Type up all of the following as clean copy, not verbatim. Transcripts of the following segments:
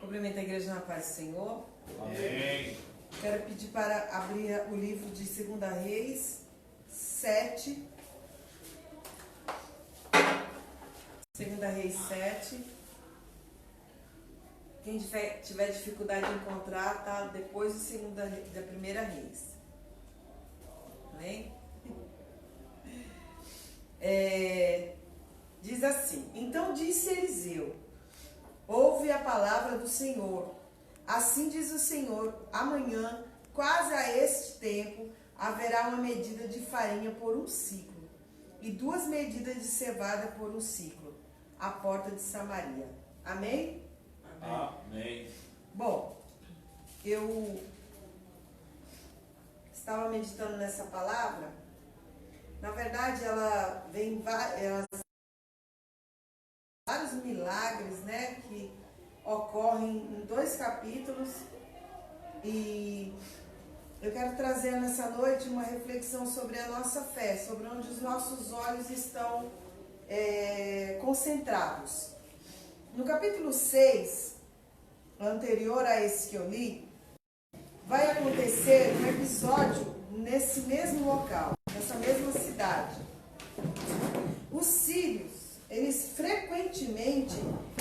Cumprimento a igreja na paz do Senhor. Amém. Quero pedir para abrir o livro de 2 Reis 7. 2 Reis 7. Quem tiver dificuldade de encontrar, tá depois da 1 Reis. Amém? Diz assim: Então disse Eliseu: ouve a palavra do Senhor. Assim diz o Senhor: amanhã, quase a este tempo, haverá uma medida de farinha por um ciclo, e 2 medidas de cevada por um ciclo, à porta de Samaria. Amém? Amém. Bom, eu estava meditando nessa palavra. Na verdade, ela vem vários milagres, né, que ocorrem em 2 capítulos, e eu quero trazer nessa noite uma reflexão sobre a nossa fé, sobre onde os nossos olhos estão concentrados. No capítulo 6, anterior a esse que eu li, vai acontecer um episódio nesse mesmo local, nessa mesma cidade. Os sírios, eles frequentemente,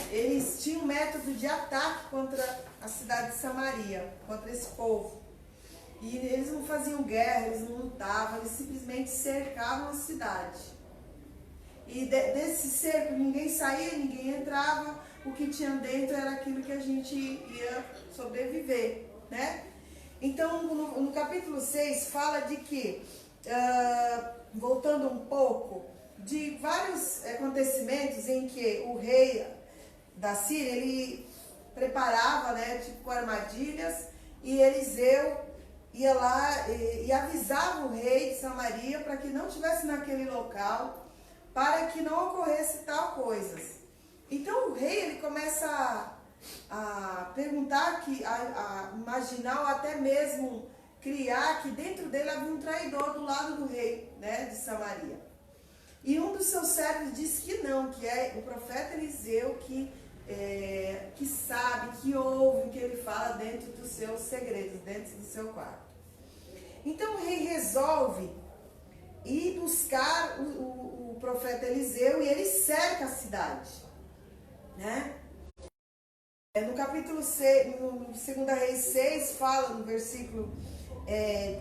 eles tinham um método de ataque contra a cidade de Samaria, contra esse povo. E eles não faziam guerra, eles não lutavam, eles simplesmente cercavam a cidade. E desse cerco ninguém saía, ninguém entrava, o que tinha dentro era aquilo que a gente ia sobreviver, né? Então, no capítulo 6, fala de que, voltando um pouco, de vários acontecimentos em que o rei da Síria, ele preparava, né, tipo armadilhas, e Eliseu ia lá e avisava o rei de Samaria para que não estivesse naquele local, para que não ocorresse tal coisas. Então o rei, ele começa a perguntar, a imaginar ou até mesmo criar que dentro dele havia um traidor do lado do rei, né, de Samaria. E um dos seus servos disse que não, que é o profeta Eliseu que sabe, que ouve o que ele fala dentro dos seus segredos, dentro do seu quarto. Então o rei resolve ir buscar o profeta Eliseu, e ele cerca a cidade, né? No capítulo 6, no 2 Reis 6, fala no versículo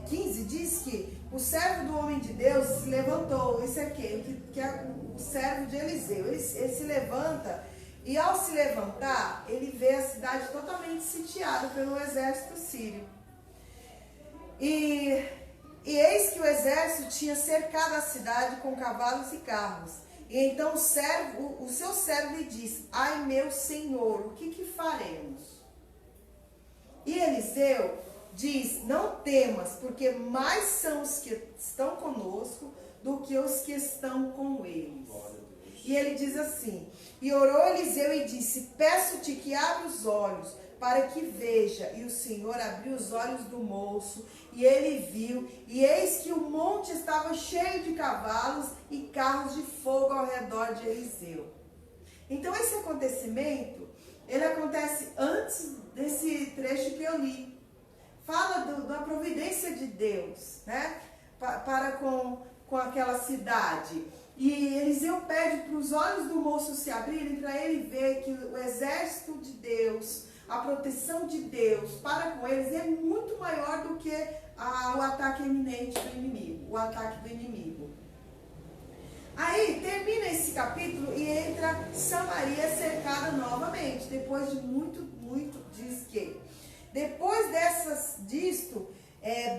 15, diz que o servo do homem de Deus se levantou. Esse aqui, que é o servo de Eliseu, ele se levanta, e ao se levantar, ele vê a cidade totalmente sitiada pelo exército sírio. E eis que o exército tinha cercado a cidade com cavalos e carros. E então o seu servo lhe disse: ai meu senhor, o que faremos? E Eliseu diz: não temas, porque mais são os que estão conosco do que os que estão com eles. E ele diz assim: e orou Eliseu e disse: peço-te que abra os olhos para que veja. E o Senhor abriu os olhos do moço, e ele viu, e eis que o monte estava cheio de cavalos e carros de fogo ao redor de Eliseu. Então esse acontecimento, ele acontece antes desse trecho que eu li. Fala da providência de Deus, né, para com aquela cidade. E Eliseu pede para os olhos do moço se abrirem, para ele ver que o exército de Deus, a proteção de Deus para com eles é muito maior do que o ataque iminente do inimigo, o ataque do inimigo. Aí termina esse capítulo e entra Samaria cercada novamente, depois de muito, diz que depois disto,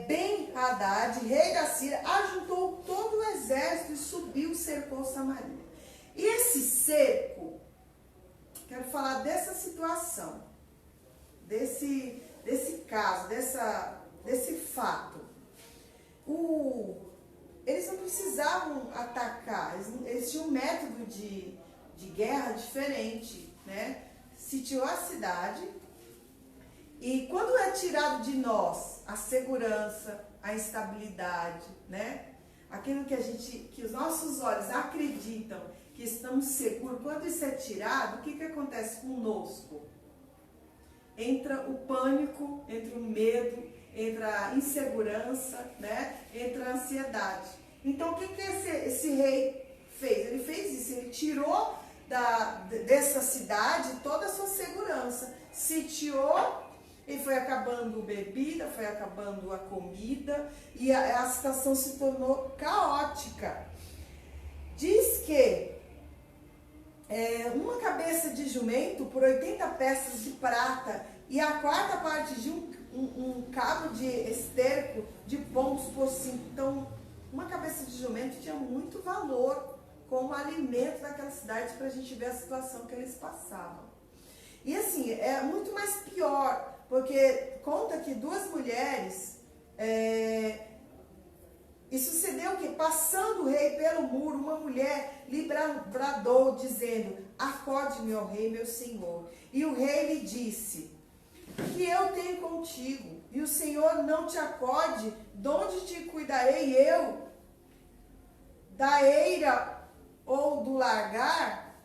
Ben-Hadad, rei da Síria, ajuntou todo o exército e subiu e cercou Samaria. E esse cerco, quero falar dessa situação, desse caso, desse fato. Eles não precisavam atacar, eles tinham um método de guerra diferente, né? Sitiou a cidade, e quando é tirado de nós a segurança, a estabilidade, né? Aquilo que os nossos olhos acreditam que estamos seguros, quando isso é tirado, o que acontece conosco? entra o pânico, entra o medo, entra a insegurança, né? Entra a ansiedade. Então, o que esse rei fez? Ele fez isso, ele tirou dessa cidade toda a sua segurança, sitiou e foi acabando a bebida, foi acabando a comida e a situação se tornou caótica. Diz que uma cabeça de jumento por 80 peças de prata e a quarta parte de um cabo de esterco de pombos por 5. Então, uma cabeça de jumento tinha muito valor como alimento daquela cidade, para a gente ver a situação que eles passavam. E assim, é muito mais pior, porque conta que duas mulheres, e sucedeu que, passando o rei pelo muro, uma mulher lhe bradou, dizendo: acode-me, ó rei, meu senhor. E o rei lhe disse: que eu tenho contigo, e o Senhor não te acode, de onde te cuidarei eu? Da eira ou do largar?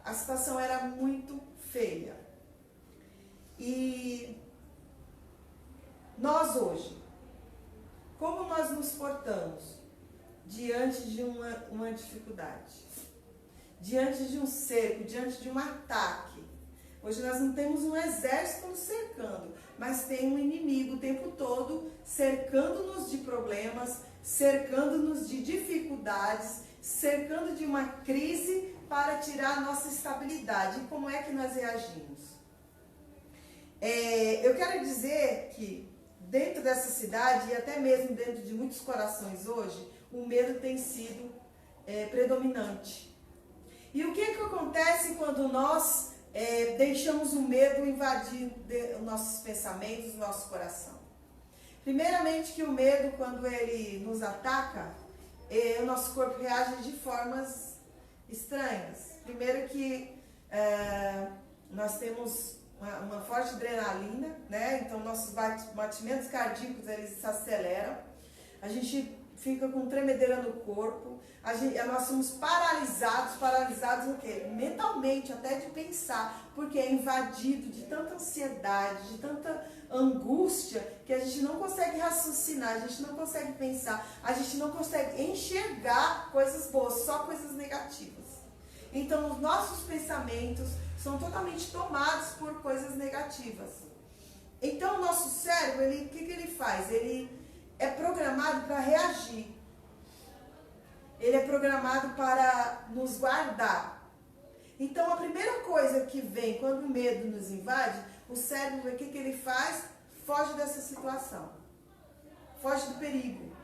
A situação era muito feia. E nós hoje, como nós nos portamos diante de uma dificuldade, diante de um cerco, diante de um ataque? Hoje nós não temos um exército nos cercando, mas tem um inimigo o tempo todo cercando-nos de problemas, cercando-nos de dificuldades, cercando de uma crise para tirar a nossa estabilidade. E como é que nós reagimos? Eu quero dizer que dentro dessa cidade, e até mesmo dentro de muitos corações hoje, o medo tem sido predominante. E o que acontece quando nós deixamos o medo invadir os nossos pensamentos, o nosso coração? Primeiramente, que o medo, quando ele nos ataca, o nosso corpo reage de formas estranhas. Primeiro que nós temos uma forte adrenalina, né? Então nossos batimentos cardíacos eles se aceleram, a gente fica com tremedeira no corpo, nós somos paralisados o quê? Mentalmente, até de pensar, porque é invadido de tanta ansiedade, de tanta angústia, que a gente não consegue raciocinar, a gente não consegue pensar, a gente não consegue enxergar coisas boas, só coisas negativas. Então os nossos pensamentos são totalmente tomados por coisas negativas. Então o nosso cérebro, o que ele faz? Ele é programado para reagir. Ele é programado para nos guardar. Então a primeira coisa que vem quando o medo nos invade, o cérebro, o que ele faz? Foge dessa situação. Foge do perigo.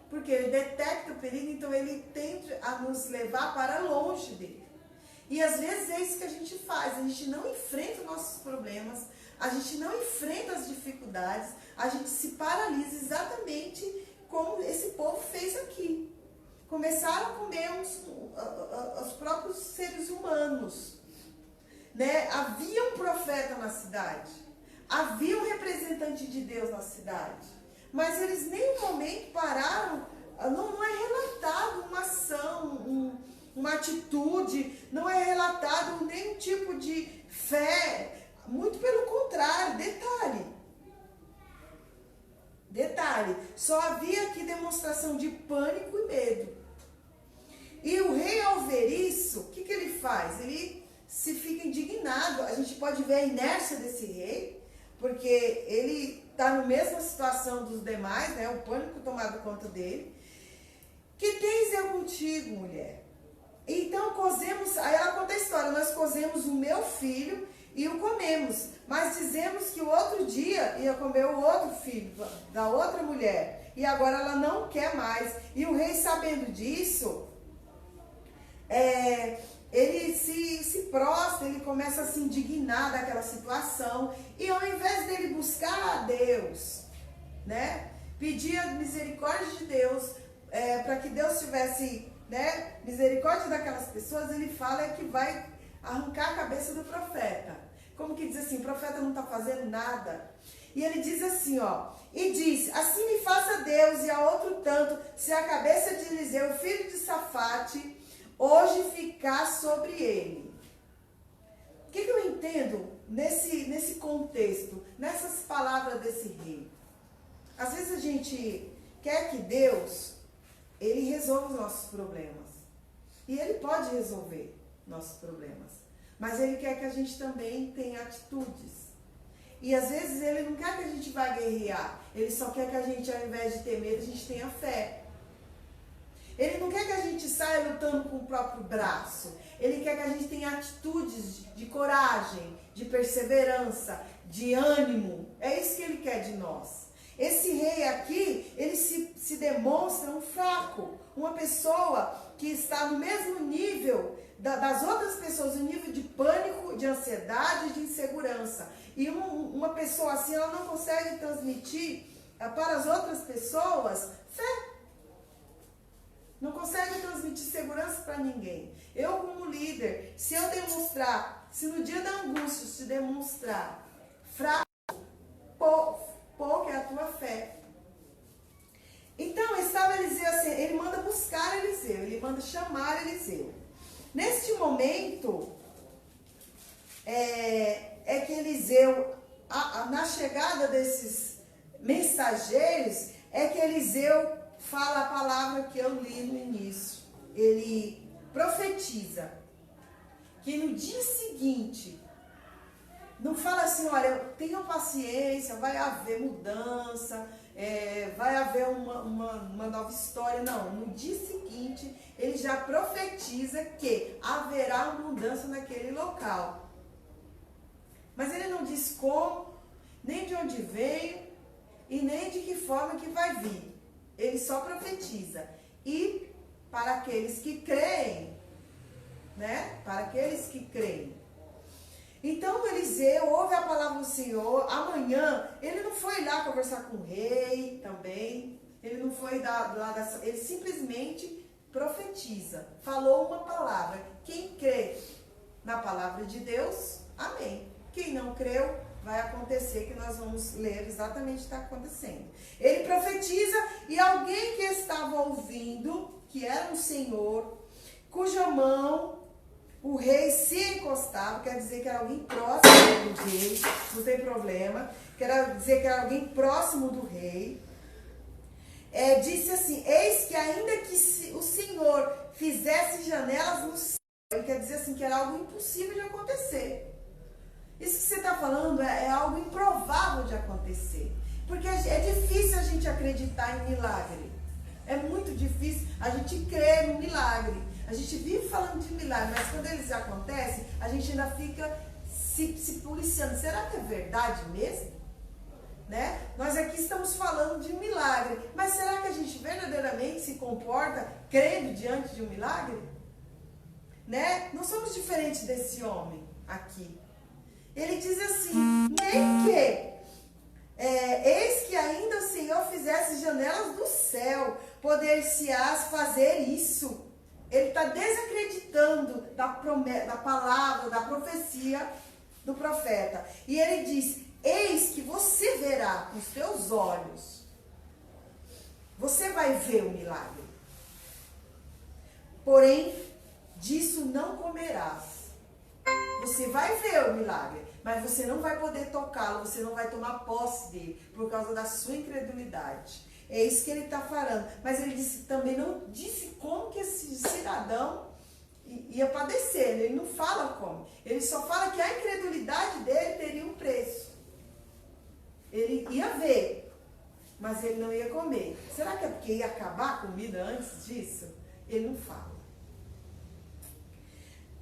Porque ele detecta o perigo, então ele tende a nos levar para longe dele. E às vezes é isso que a gente faz, a gente não enfrenta os nossos problemas, a gente não enfrenta as dificuldades, a gente se paralisa exatamente como esse povo fez aqui. Começaram a comer os próprios seres humanos, né? Havia um profeta na cidade, havia um representante de Deus na cidade, mas eles em nenhum momento pararam, não é relatado uma ação, uma atitude, não é relatado nenhum tipo de fé, muito pelo contrário, detalhe, só havia aqui demonstração de pânico e medo. E o rei, ao ver isso, o que ele faz? Ele se fica indignado. A gente pode ver a inércia desse rei, porque ele está na mesma situação dos demais, né? O pânico tomado conta dele. Que tens eu contigo, mulher? Então cozemos, aí ela conta a história, nós cozemos o meu filho e o comemos, mas dizemos que o outro dia ia comer o outro filho da outra mulher, e agora ela não quer mais. E o rei, sabendo disso, ele se prostra, ele começa a se indignar daquela situação, e ao invés dele buscar a Deus, né, pedir a misericórdia de Deus, para que Deus tivesse, né, misericórdia daquelas pessoas, ele fala que vai arrancar a cabeça do profeta. Como que diz assim, o profeta não está fazendo nada. E ele diz assim, ó, e diz: assim me faça Deus e a outro tanto, se a cabeça de Eliseu, filho de Safate, hoje ficar sobre ele. O que eu entendo nesse contexto, nessas palavras desse rei. Às vezes a gente quer que Deus, ele resolva os nossos problemas. E ele pode resolver nossos problemas. Mas ele quer que a gente também tenha atitudes. E às vezes ele não quer que a gente vá guerrear. Ele só quer que a gente, ao invés de ter medo, a gente tenha fé. Ele não quer que a gente saia lutando com o próprio braço. Ele quer que a gente tenha atitudes de coragem, de perseverança, de ânimo. É isso que ele quer de nós. Esse rei aqui, ele se demonstra um fraco. Uma pessoa que está no mesmo nível das outras pessoas, o nível de pânico, de ansiedade, de insegurança. E uma pessoa assim, ela não consegue transmitir para as outras pessoas fé. Não consegue transmitir segurança para ninguém. Eu, como líder, se eu demonstrar, se no dia da angústia se demonstrar fraco, pouco é a tua fé. Então, estava Eliseu assim, ele manda buscar Eliseu, ele manda chamar Eliseu. Neste momento, é que Eliseu, na chegada desses mensageiros, é que Eliseu fala a palavra que eu li no início. Ele profetiza que no dia seguinte, não fala assim, olha, tenham paciência, vai haver mudança, vai haver uma nova história. Não, no dia seguinte, ele já profetiza que haverá uma mudança naquele local. Mas ele não diz como, nem de onde veio e nem de que forma que vai vir. Ele só profetiza. E para aqueles que creem, né? Para aqueles que creem. Então Eliseu ouve a palavra do Senhor. Amanhã, ele não foi lá conversar com o rei também. Ele não foi ele simplesmente profetiza. Falou uma palavra. Quem crê na palavra de Deus, amém. Quem não creu, vai acontecer, que nós vamos ler exatamente o que está acontecendo. Ele profetiza e alguém que estava ouvindo, que era um senhor, cuja mão o rei se encostava, quer dizer que era alguém próximo do rei, não tem problema, quer dizer que era alguém próximo do rei, disse assim, eis que ainda que o Senhor fizesse janelas no céu, ele quer dizer assim, que era algo impossível de acontecer. Isso que você está falando é algo improvável de acontecer. Porque é difícil a gente acreditar em milagre. É muito difícil a gente crer no milagre. A gente vive falando de milagre, mas quando eles acontecem, a gente ainda fica se policiando. Será que é verdade mesmo? Né? Nós aqui estamos falando de milagre. Mas será que a gente verdadeiramente se comporta crendo diante de um milagre? Né? Não somos diferentes desse homem aqui. Ele diz assim, nem que, eis que ainda o Senhor fizesse janelas do céu, poder-se-ás fazer isso. Ele está desacreditando da palavra, da profecia do profeta. E ele diz, eis que você verá com os teus olhos, você vai ver o milagre. Porém, disso não comerás. Você vai ver o milagre, mas você não vai poder tocá-lo, você não vai tomar posse dele, por causa da sua incredulidade. É isso que ele está falando. Mas ele também não disse como que esse cidadão ia padecer, ele não fala como. Ele só fala que a incredulidade dele teria um preço. Ele ia ver, mas ele não ia comer. Será que é porque ia acabar a comida antes disso? Ele não fala.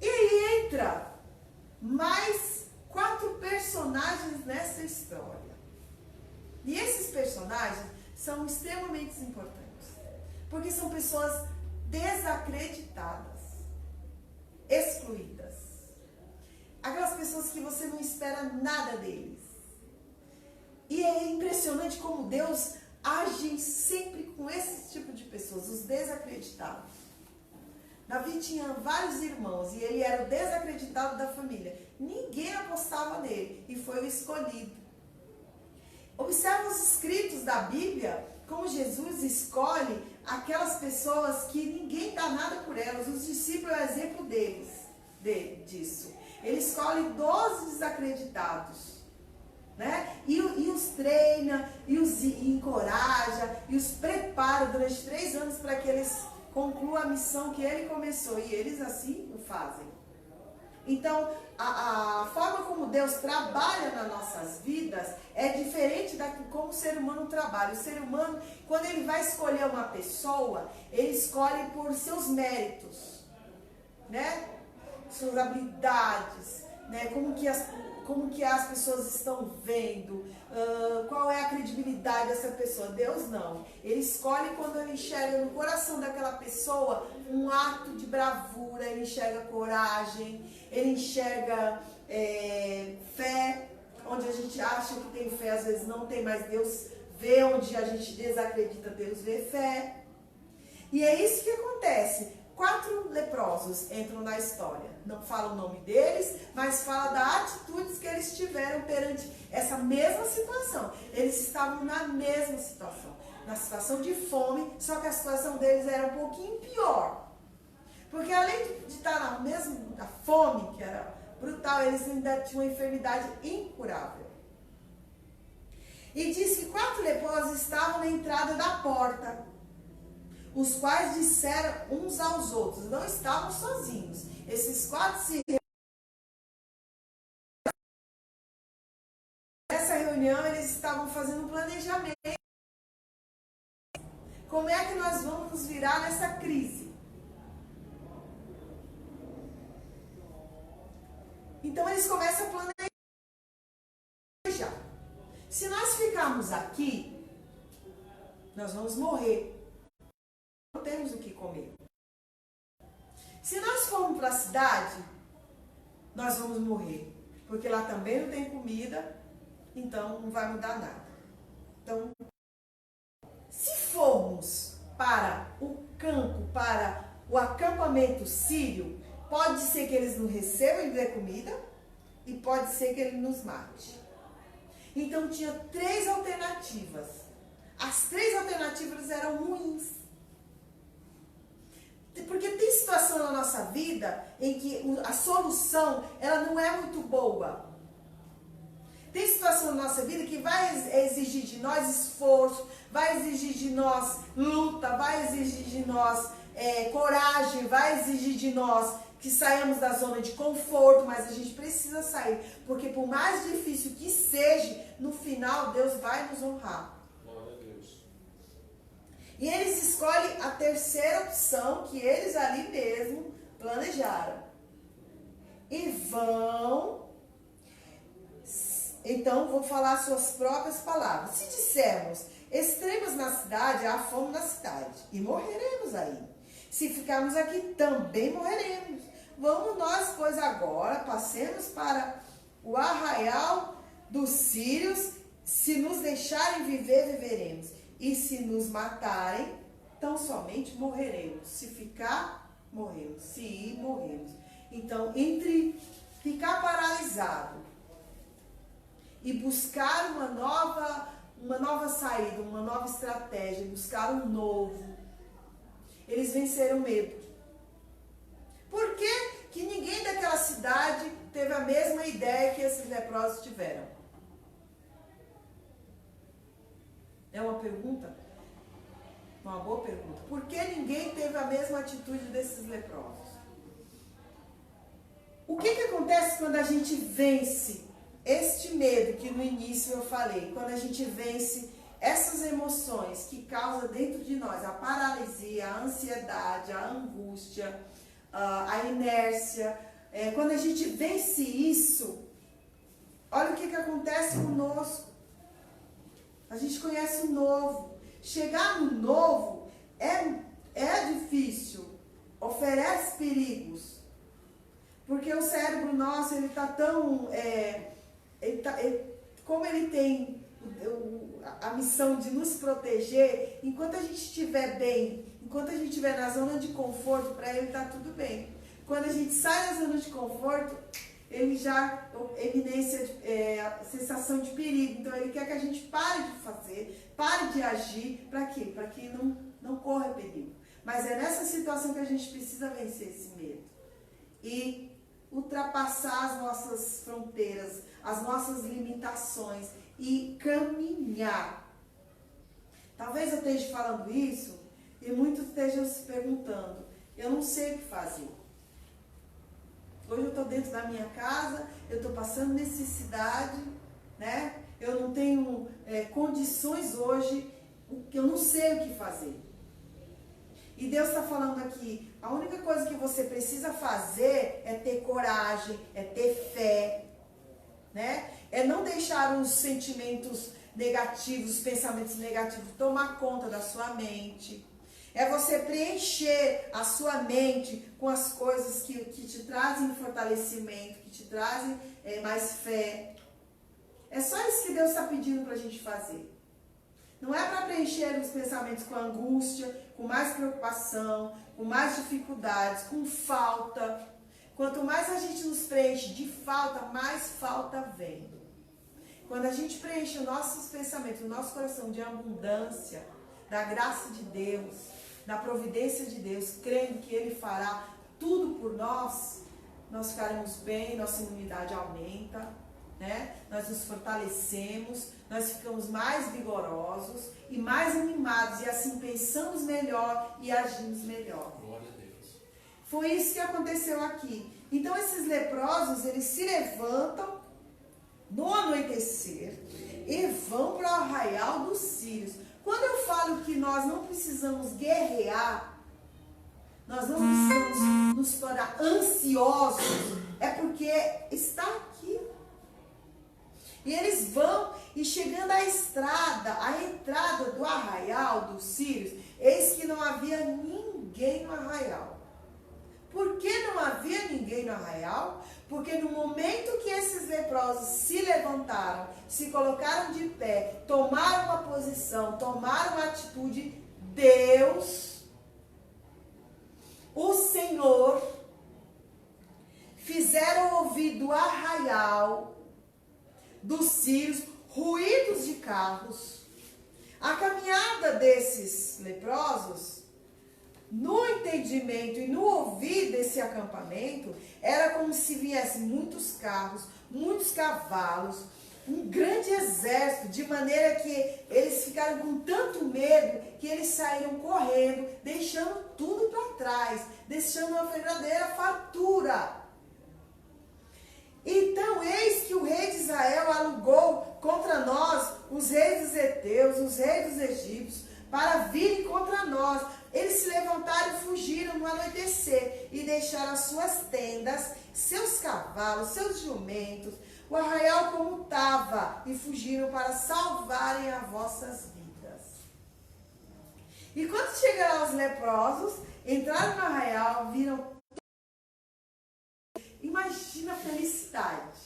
E aí entra mais 4 personagens nessa história. E esses personagens são extremamente importantes, porque são pessoas desacreditadas, excluídas. Aquelas pessoas que você não espera nada deles. E é impressionante como Deus age sempre com esse tipo de pessoas, os desacreditados. Davi tinha vários irmãos e ele era o desacreditado da família. Ninguém apostava nele e foi o escolhido. Observa os escritos da Bíblia, como Jesus escolhe aquelas pessoas que ninguém dá nada por elas. Os discípulos é o exemplo deles. disso. Ele escolhe 12 desacreditados, né? E os treina, e os encoraja, e os prepara durante 3 anos para que eles concluam a missão que ele começou. E eles assim o fazem. Então, a forma como Deus trabalha nas nossas vidas é diferente da como o ser humano trabalha. O ser humano, quando ele vai escolher uma pessoa, ele escolhe por seus méritos, né? Suas habilidades, né? Como que as pessoas estão vendo, qual é a credibilidade dessa pessoa. Deus não. Ele escolhe quando ele enxerga no coração daquela pessoa um ato de bravura, ele enxerga coragem, ele enxerga fé, onde a gente acha que tem fé, às vezes não tem, mas Deus vê onde a gente desacredita, Deus vê fé. E é isso que acontece. 4 leprosos entram na história. Não fala o nome deles, mas fala das atitudes que eles tiveram perante essa mesma situação. Eles estavam na mesma situação, na situação de fome, só que a situação deles era um pouquinho pior. Porque além de estar na mesma fome, que era brutal, eles ainda tinham uma enfermidade incurável. E diz que 4 leprosos estavam na entrada da porta, os quais disseram uns aos outros, não estavam sozinhos. Esses 4 se nessa reunião eles estavam fazendo um planejamento. Como é que nós vamos nos virar nessa crise? Então eles começam a planejar. Se nós ficarmos aqui, nós vamos morrer. Não temos o que comer. Se nós formos para a cidade, nós vamos morrer. Porque lá também não tem comida, então não vai mudar nada. Então, se formos para o campo, para o acampamento sírio, pode ser que eles não recebam e dê comida e pode ser que ele nos mate. Então tinha 3 alternativas. As 3 alternativas eram ruins. Porque tem situação na nossa vida em que a solução ela não é muito boa. Tem situação na nossa vida que vai exigir de nós esforço, vai exigir de nós luta, vai exigir de nós coragem, vai exigir de nós que saiamos da zona de conforto, mas a gente precisa sair, porque por mais difícil que seja, no final Deus vai nos honrar. Glória a Deus. E eles escolhem a terceira opção que eles ali mesmo planejaram. E vão... Então, vou falar suas próprias palavras. Se dissermos, extremos na cidade, há fome na cidade, e morreremos aí. Se ficarmos aqui, também morreremos. Vamos nós, pois, agora, passemos para o arraial dos sírios. Se nos deixarem viver, viveremos. E se nos matarem, tão somente morreremos. Se ficar, morremos. Se ir, morremos. Então, entre ficar paralisado e buscar uma nova saída, uma nova estratégia, buscar um novo, eles venceram o medo. Por que ninguém daquela cidade teve a mesma ideia que esses leprosos tiveram? É uma pergunta? Uma boa pergunta. Por que ninguém teve a mesma atitude desses leprosos? O que acontece quando a gente vence este medo que no início eu falei? Quando a gente vence essas emoções que causam dentro de nós a paralisia, a ansiedade, a angústia, a inércia. Quando a gente vence isso, olha o que acontece conosco. A gente conhece o novo. Chegar no novo é difícil. Oferece perigos. Porque o cérebro nosso, ele está tão... como ele tem a missão de nos proteger, enquanto a gente estiver bem, enquanto a gente estiver na zona de conforto, para ele está tudo bem. Quando a gente sai da zona de conforto, ele já eminência, sensação de perigo. Então ele quer que a gente pare de fazer, pare de agir. Para quê? Para que não corra perigo. Mas é nessa situação que a gente precisa vencer esse medo. E ultrapassar as nossas fronteiras, as nossas limitações e caminhar. Talvez eu esteja falando isso e muitos estejam se perguntando, eu não sei o que fazer. Hoje eu estou dentro da minha casa, eu estou passando necessidade, né? Eu não tenho condições hoje, eu não sei o que fazer. E Deus está falando aqui, a única coisa que você precisa fazer é ter coragem, é ter fé, né? É não deixar os sentimentos negativos, os pensamentos negativos tomar conta da sua mente. É você preencher a sua mente com as coisas que te trazem fortalecimento, que te trazem mais fé. É só isso que Deus está pedindo para a gente fazer. Não é para preencher os pensamentos com angústia, com mais preocupação, com mais dificuldades, com falta. Quanto mais a gente nos preenche de falta, mais falta vem. Quando a gente preenche os nossos pensamentos, o nosso coração de abundância, da graça de Deus, da providência de Deus, crendo que Ele fará tudo por nós, nós ficaremos bem, nossa imunidade aumenta, né? Nós nos fortalecemos, nós ficamos mais vigorosos e mais animados, e assim pensamos melhor e agimos melhor. Glória a Deus. Foi isso que aconteceu aqui. Então esses leprosos, eles se levantam no anoitecer e vão para o arraial dos sírios. Quando eu falo que nós não precisamos guerrear, nós não precisamos nos tornar ansiosos, é porque está aqui. E eles vão, e chegando à estrada, à entrada do arraial dos sírios, eis que não havia ninguém no arraial. Por que não havia ninguém no arraial? Porque no momento que esses leprosos se levantaram, se colocaram de pé, tomaram uma posição, tomaram uma atitude, Deus, o Senhor, fizeram ouvir do arraial dos sírios ruídos de carros. A caminhada desses leprosos, no entendimento e no ouvir desse acampamento, era como se viessem muitos carros, muitos cavalos, um grande exército, de maneira que eles ficaram com tanto medo que eles saíram correndo, deixando tudo para trás, deixando uma verdadeira fartura. Então, eis que o rei de Israel alugou contra nós os reis dos heteus, os reis dos egípcios, para virem contra nós. Eles se levantaram e fugiram no anoitecer e deixaram as suas tendas, seus cavalos, seus jumentos, o arraial como estava, e fugiram para salvarem as vossas vidas. E quando chegaram os leprosos, entraram no arraial, viram. Imagina a felicidade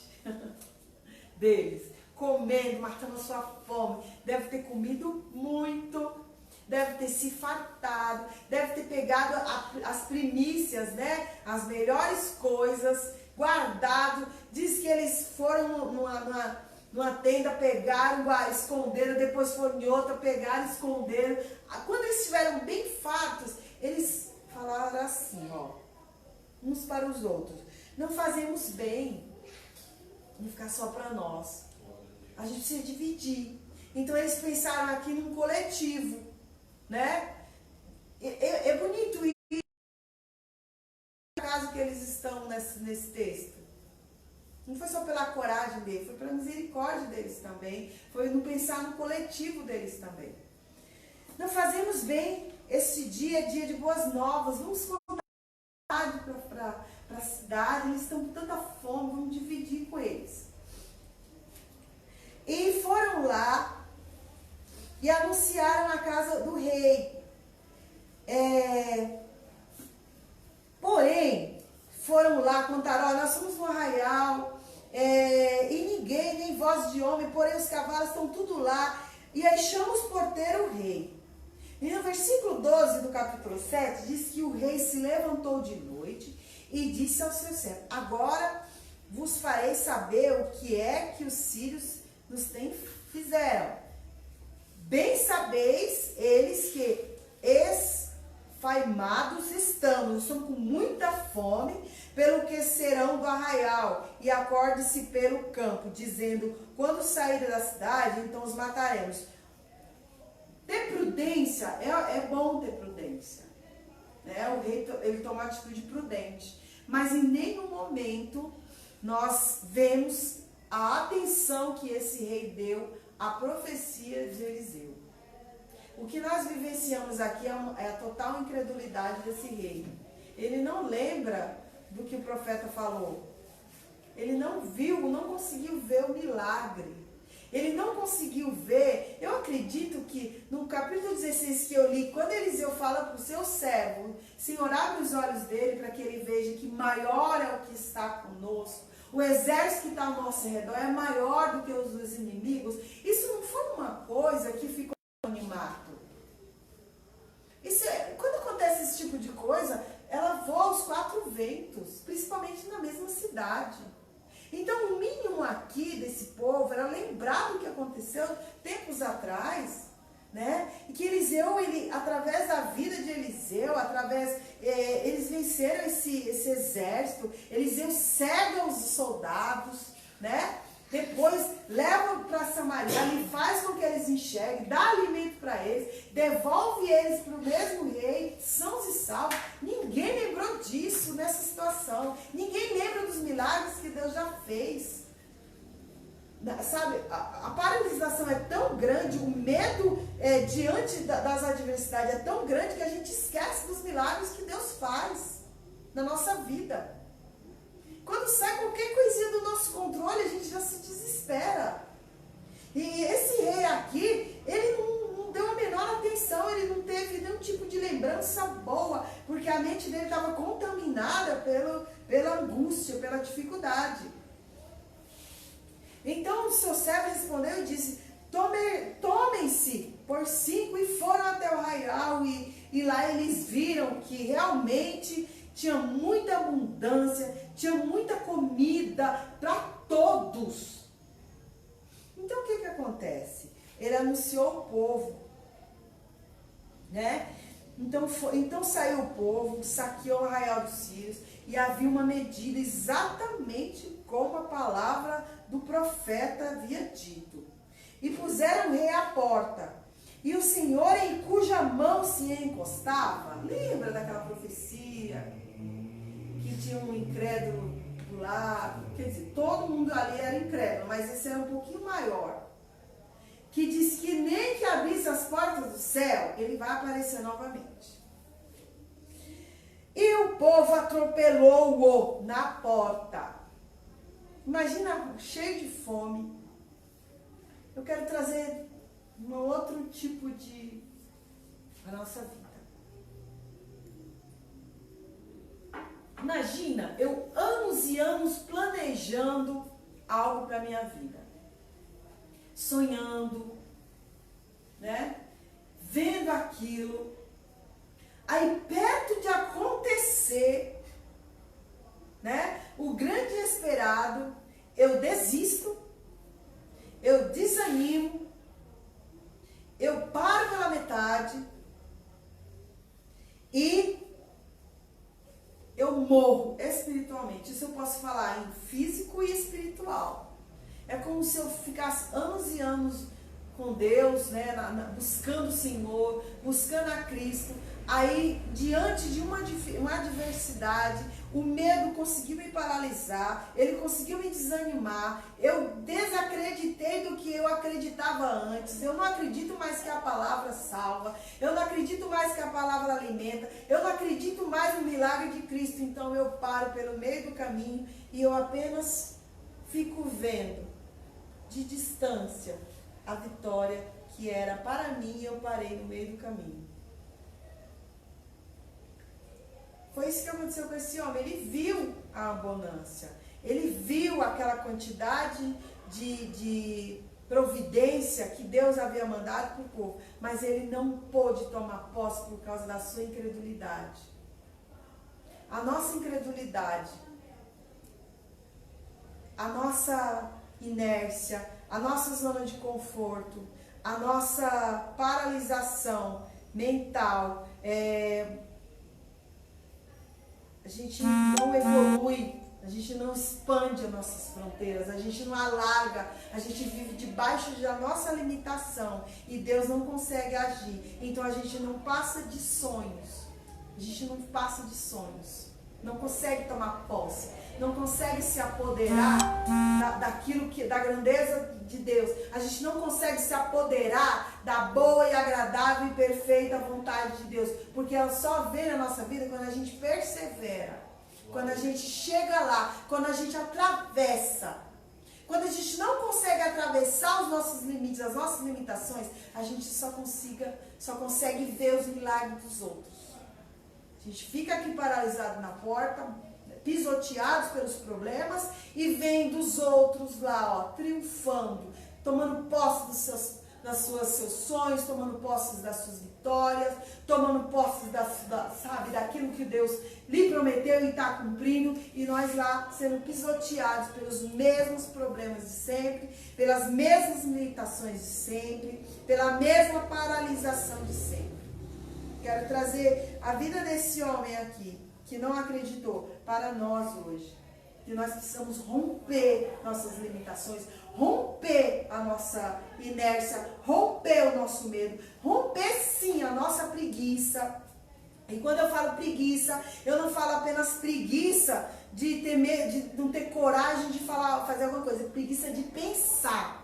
deles, comendo, matando a sua fome. Deve ter comido muito, deve ter se fartado, deve ter pegado as primícias, né? As melhores coisas, guardado. Diz que eles foram numa tenda, pegaram, esconderam, depois foram em outra, pegaram, esconderam. Quando eles estiveram bem fartos, eles falaram assim, ó, uns para os outros: não fazemos bem não ficar só para nós. A gente precisa dividir. Então eles pensaram aqui num coletivo, né? É bonito isso. No caso que eles estão nesse texto. Não foi só pela coragem deles, foi pela misericórdia deles também. Foi no pensar no coletivo deles também. Não fazemos bem, esse dia é dia de boas novas. Vamos contar para a cidade, eles estão com tanta fome, vamos dividir com eles. E foram lá e anunciaram a casa do rei. Porém, foram lá, contaram: olha, nós somos no arraial, e ninguém, nem voz de homem, porém os cavalos estão tudo lá. E aí chama os porteiros o rei. E no versículo 12 do capítulo 7, diz que o rei se levantou de noite e disse aos seus servos: agora vos farei saber o que é que os sírios nos fizeram. Bem sabeis eles que faimados estamos com muita fome, pelo que serão do arraial, e acorde-se pelo campo, dizendo, quando saírem da cidade, então os mataremos. Ter prudência, é bom ter prudência. Né? O rei, ele toma uma atitude prudente. Mas em nenhum momento nós vemos a atenção que esse rei deu à profecia de Eliseu. O que nós vivenciamos aqui é a total incredulidade desse rei. Ele não lembra do que o profeta falou. Ele não viu, não conseguiu ver o milagre. Ele não conseguiu ver. Eu acredito que no capítulo 16 que eu li, quando Eliseu fala para o seu servo, Senhor, abre os olhos dele para que ele veja que maior é o que está conosco. O exército que está ao nosso redor é maior do que os dos inimigos. Isso não foi uma coisa que ficou animado. Quando acontece esse tipo de coisa, ela voa aos quatro ventos, principalmente na mesma cidade. Então, o mínimo aqui desse povo era lembrar do que aconteceu tempos atrás, né? E que Eliseu, através da vida de Eliseu, eles venceram esse exército. Eliseu cega os soldados, né? Depois leva para Samaria, ele faz com que eles enxerguem, dá alimento para eles, devolve eles para o mesmo rei, sãos e salvos. Ninguém lembrou disso nessa situação. Ninguém lembra dos milagres que Deus já fez. Sabe, a paralisação é tão grande, o medo diante das adversidades é tão grande que a gente esquece dos milagres que Deus faz na nossa vida. Quando sai qualquer coisinha do nosso controle, a gente já se desespera. E esse rei aqui, ele não deu a menor atenção, ele não teve nenhum tipo de lembrança boa, porque a mente dele estava contaminada pela angústia, pela dificuldade. Então o seu servo respondeu e disse, tomem-se por 5 e foram até o arraial, e lá eles viram que realmente tinha muita abundância, tinha muita comida para todos. Então o que acontece? Ele anunciou o povo, né? Então saiu o povo, saqueou o arraial dos sírios, e havia uma medida exatamente como a palavra do profeta havia dito. E puseram o rei à porta. E o Senhor em cuja mão se encostava, lembra daquela profecia? Que tinha um incrédulo do lado, quer dizer, todo mundo ali era incrédulo, mas esse era um pouquinho maior. Que diz que nem que abrisse as portas do céu, ele vai aparecer novamente. E o povo atropelou-o na porta. Imagina, cheio de fome. Eu quero trazer um outro tipo de a nossa vida. Imagina, eu anos e anos planejando algo para minha vida. Sonhando, né? Vendo aquilo. Aí perto de acontecer, né? O grande esperado, eu desisto, eu desanimo, eu paro pela metade e eu morro espiritualmente. Isso eu posso falar em físico e espiritual. É como se eu ficasse anos e anos com Deus, né, buscando o Senhor, buscando a Cristo. Aí, diante de uma adversidade, o medo conseguiu me paralisar, ele conseguiu me desanimar, eu desacreditei do que eu acreditava antes, eu não acredito mais que a palavra salva, eu não acredito mais que a palavra alimenta, eu não acredito mais no milagre de Cristo, então eu paro pelo meio do caminho e eu apenas fico vendo de distância a vitória que era para mim e eu parei no meio do caminho. Foi isso que aconteceu com esse homem. Ele viu a abundância. Ele viu aquela quantidade de providência que Deus havia mandado para o povo. Mas ele não pôde tomar posse por causa da sua incredulidade. A nossa incredulidade, a nossa inércia, a nossa zona de conforto, a nossa paralisação mental, a gente não evolui, a gente não expande as nossas fronteiras, a gente não alarga, a gente vive debaixo da nossa limitação e Deus não consegue agir. Então a gente não passa de sonhos, não consegue tomar posse, não consegue se apoderar da grandeza de Deus. A gente não consegue se apoderar da boa e agradável e perfeita vontade de Deus, porque ela só vem na nossa vida quando a gente persevera, quando a gente chega lá, quando a gente atravessa. Quando a gente não consegue atravessar os nossos limites, as nossas limitações, a gente só consegue ver os milagres dos outros. A gente fica aqui paralisado na porta, pisoteados pelos problemas, e vem dos outros lá, ó, triunfando, tomando posse dos seus sonhos, tomando posse das suas vitórias, tomando posse daquilo que Deus lhe prometeu e está cumprindo, e nós lá sendo pisoteados pelos mesmos problemas de sempre, pelas mesmas limitações de sempre, pela mesma paralisação de sempre. Quero trazer a vida desse homem aqui, que não acreditou, para nós hoje. Que nós precisamos romper nossas limitações, romper a nossa inércia, romper o nosso medo, romper sim a nossa preguiça. E quando eu falo preguiça, eu não falo apenas preguiça de ter medo, de não ter coragem de fazer alguma coisa, preguiça de pensar.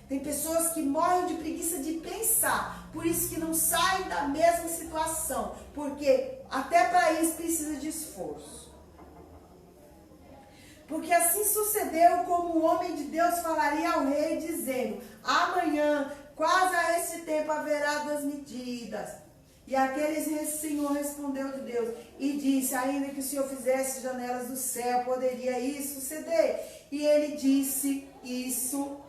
Tem pessoas que morrem de preguiça de pensar, por isso que não saem da mesma situação, porque até para isso precisa de esforço. Porque assim sucedeu como o homem de Deus falaria ao rei, dizendo: amanhã, quase a este tempo, haverá 2 medidas. E aquele senhor respondeu de Deus e disse: ainda que o Senhor fizesse janelas do céu, poderia isso suceder? E ele disse: isso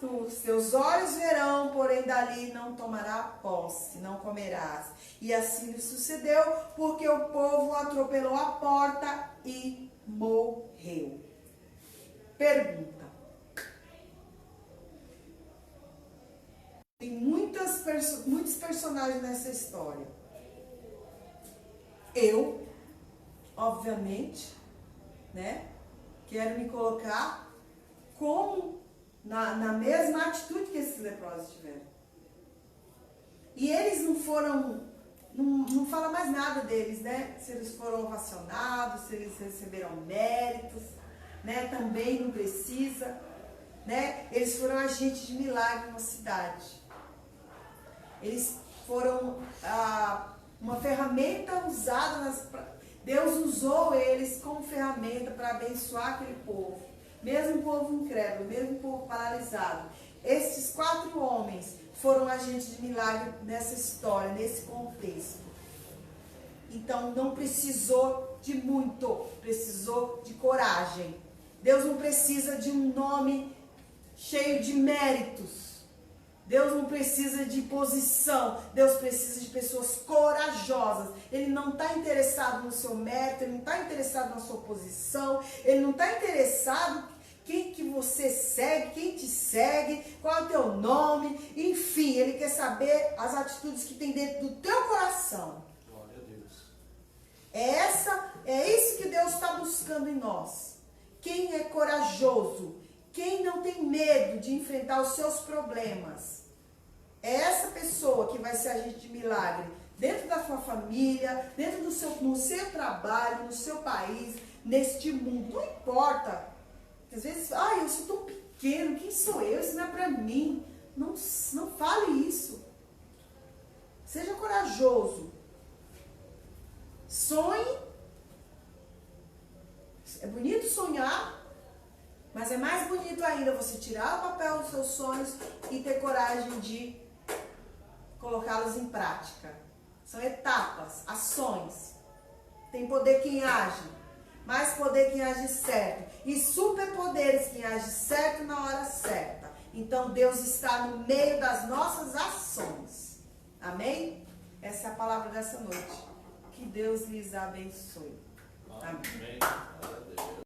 os teus olhos verão, porém dali não tomará posse, não comerás. E assim lhe sucedeu, porque o povo atropelou a porta e morreu. Pergunta. Tem muitos personagens nessa história. Eu, obviamente, né, quero me colocar como na mesma atitude que esses leprosos tiveram. E eles não foram, não fala mais nada deles, né? Se eles foram ovacionados, se eles receberam méritos, né? Também não precisa, né? Eles foram agentes de milagre na cidade. Eles foram uma ferramenta usada, Deus usou eles como ferramenta para abençoar aquele povo. Mesmo o povo incrédulo, mesmo o povo paralisado. Esses 4 homens foram agentes de milagre nessa história, nesse contexto. Então não precisou de muito, precisou de coragem. Deus não precisa de um nome cheio de méritos. Deus não precisa de posição, Deus precisa de pessoas corajosas. Ele não está interessado no seu mérito, Ele não está interessado na sua posição, Ele não está interessado quem que você segue, quem te segue, qual é o teu nome, enfim, Ele quer saber as atitudes que tem dentro do teu coração. Glória a Deus. É isso que Deus está buscando em nós. Quem é corajoso, quem não tem medo de enfrentar os seus problemas. É essa pessoa que vai ser agente de milagre dentro da sua família, no seu trabalho, no seu país, neste mundo. Não importa. Às vezes, eu sou tão pequeno, quem sou eu? Isso não é para mim. Não fale isso. Seja corajoso. Sonhe. É bonito sonhar. Mas é mais bonito ainda você tirar o papel dos seus sonhos e ter coragem de colocá-los em prática. São etapas, ações. Tem poder quem age, mais poder quem age certo. E superpoderes quem age certo na hora certa. Então Deus está no meio das nossas ações. Amém? Essa é a palavra dessa noite. Que Deus lhes abençoe. Amém.